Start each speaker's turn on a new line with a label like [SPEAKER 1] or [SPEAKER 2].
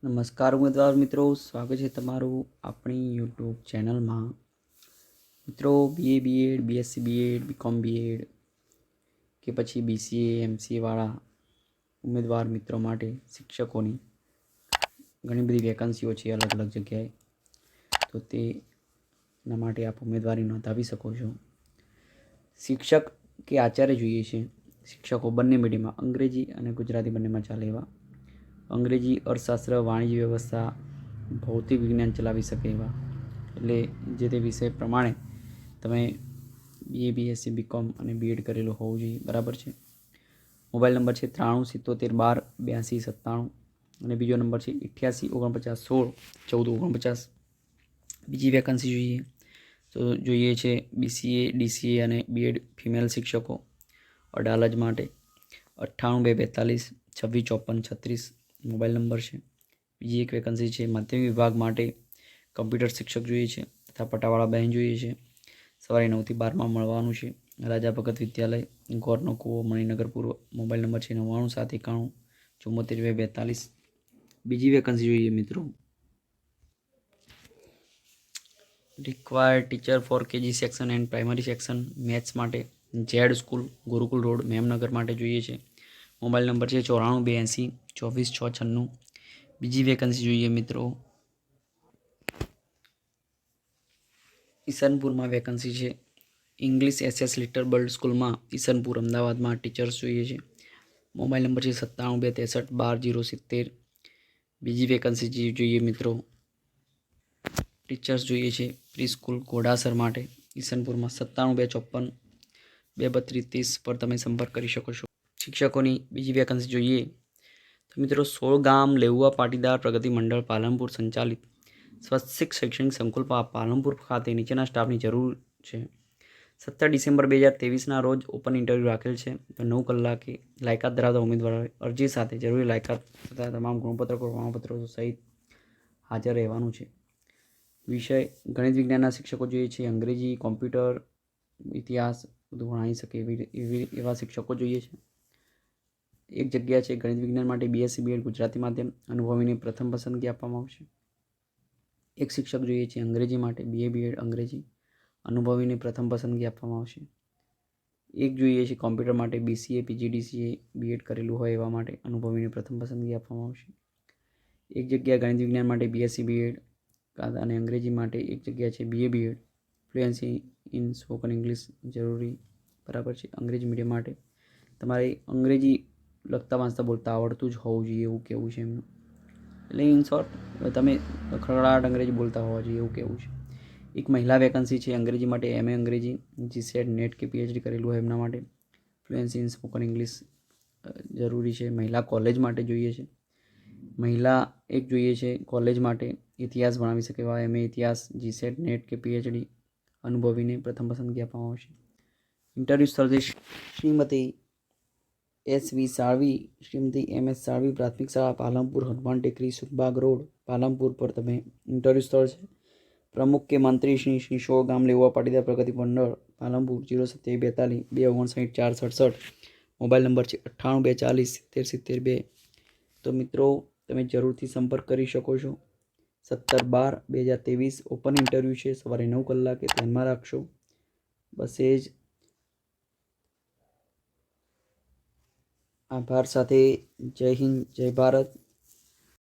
[SPEAKER 1] નમસ્કાર ઉમેદવાર મિત્રો, સ્વાગત છે તમારું આપણી યુટ્યુબ ચેનલમાં। મિત્રો, BA BEd, BSc BEd, BCom BEd કે પછી બીસીએ એમસીએ વાળા ઉમેદવાર મિત્રો માટે શિક્ષકોની ઘણી બધી વેકન્સીઓ છે અલગ અલગ જગ્યાએ, તો તેના માટે આપ ઉમેદવારી નોંધાવી શકો છો। શિક્ષક કે આચાર્ય જોઈએ છે। શિક્ષકો બંને મીડિયમમાં, અંગ્રેજી અને ગુજરાતી બંનેમાં ચાલે એવા, અંગ્રેજી, અર્થશાસ્ત્ર, વાણિજ્ય વ્યવસ્થા, ભૌતિક વિજ્ઞાન ચલાવી શકે એવા, એટલે જે તે વિષય પ્રમાણે તમે બીએ બીએસસી બીકોમ અને બીએડ કરેલું હોવું જોઈએ, બરાબર છે। મોબાઈલ નંબર છે 93 77 82 97 અને બીજો નંબર છે 88 49 16 14 49। બીજી વેકન્સી જોઈએ તો જોઈએ છે બીસીએ ડીસીએ અને બીએડ ફિમેલ શિક્ષકો અડાલજ માટે 98 242 26 54 36 મોબાઈલ નંબર છે। બીજી એક વેકન્સી છે માધ્યમિક વિભાગ માટે કમ્પ્યુટર શિક્ષક જોઈએ છે તથા પટાવાળા બહેન જોઈએ છે। સવારે 9 થી 12 મળવાનું છે। રાજા ભગત વિદ્યાલય, ગોરનો કૂવો, મણિનગર પૂર્વ। મોબાઈલ નંબર છે 99 791 74 42। બીજી વેકન્સી જોઈએ મિત્રો, required teacher for KG section and primary section maths માટે Z school, Gurukul road, Memnagar માટે જોઈએ છે। મોબાઈલ નંબર છે 94 280 24 696। બીજી વેકન્સી જોઈએ મિત્રો, ઈસનપુરમાં વેકન્સી છે ઇંગ્લિશ એસએસ લિટર બર્ડ સ્કૂલમાં ઈસનપુર અમદાવાદમાં ટીચર્સ જોઈએ છે। મોબાઈલ નંબર છે 97 263 12 070। બીજી વેકન્સી જોઈએ મિત્રો, ટીચર્સ જોઈએ છે પ્રી સ્કૂલ ઘોડાસર માટે ઈસનપુરમાં 97 254 232 પર તમે સંપર્ક કરી શકો છો। શિક્ષકોની બીજી વેકન્સી જોઈએ તો મિત્રો, 16 ગામ લેઉવા પાટીદાર પ્રગતિ મંડળ પાલનપુર સંચાલિત સ્વૈચ્છિક શૈક્ષણિક સંકુલ પાલનપુર ખાતે નીચેના સ્ટાફની જરૂર છે। 17 ડિસેમ્બર 2023ના રોજ ઓપન ઇન્ટરવ્યૂ રાખેલ છે। 9 કલાકે લાયકાત ધરાવતા ઉમેદવારોએ અરજી સાથે જરૂરી લાયકાત તથા તમામ ગુણપત્રો પ્રમાણપત્રો સહિત હાજર રહેવાનું છે। વિષય ગણિત વિજ્ઞાનના શિક્ષકો જોઈએ છે। અંગ્રેજી, કોમ્પ્યુટર, ઇતિહાસ બધું ભણાવી શકે એવા શિક્ષકો જોઈએ છે। એક જગ્યા છે ગણિત વિજ્ઞાન માટે બીએસસી બીએડ ગુજરાતી માધ્યમ અનુભવીને પ્રથમ પસંદગી આપવામાં આવશે। એક શિક્ષક જોઈએ છે અંગ્રેજી માટે બીએ બીએડ અંગ્રેજી અનુભવીને પ્રથમ પસંદગી આપવામાં આવશે। એક જોઈએ છે કોમ્પ્યુટર માટે બીસીએ પીજીડીસીએ બીએડ કરેલું હોય એવા માટે અનુભવીને પ્રથમ પસંદગી આપવામાં આવશે। એક જગ્યા ગણિત વિજ્ઞાન માટે બીએસસી બીએડ અને અંગ્રેજી માટે એક જગ્યા છે BA BEd fluency in spoken English જરૂરી, બરાબર છે। અંગ્રેજી મીડિયમ માટે તમારે અંગ્રેજી લખતા વાંચતા બોલતા આવડતું જ હોવું જોઈએ એવું કહેવું છે એમનું, એટલે ઇન શોર્ટ તમે ખળખળાટ અંગ્રેજી બોલતા હોવા જોઈએ એવું કહેવું છે। એક મહિલા વેકન્સી છે અંગ્રેજી માટે એમએ અંગ્રેજી જીસેટ નેટ કે પીએચડી કરેલું હોય એમના માટે ફ્લુએન્સી ઇન સ્પોકન ઇંગ્લિશ જરૂરી છે। મહિલા કોલેજ માટે જોઈએ છે, મહિલા એક જોઈએ છે કોલેજ માટે ઇતિહાસ ભણાવી શકે એવા એમએ ઇતિહાસ જીસેટ નેટ કે પીએચડી અનુભવીને પ્રથમ પસંદગી આપવામાં આવશે। ઇન્ટરવ્યૂ સ્થળ છે શ્રીમતી એસવી સાળવી, શ્રીમતી એમએસ સાળવી પ્રાથમિક શાળા પાલનપુર, હનુમાન ટેકરી, સુખબાગ રોડ પાલનપુર પર તમે ઇન્ટરવ્યૂ સ્થળ છે। પ્રમુખ કે મંત્રી શ્રી 16 ગામ લેઉવા પાટીદાર પ્રગતિ મંડળ પાલનપુર 02742 259 467। મોબાઈલ નંબર છે 98 240 70 72। તો મિત્રો તમે જરૂરથી સંપર્ક કરી શકો છો। 17/12/2023 ઓપન ઇન્ટરવ્યૂ છે, સવારે 9 કલાકે, ધ્યાનમાં રાખશો। બસ એ જ આભાર સાથે જય હિન્દ, જય ભારત।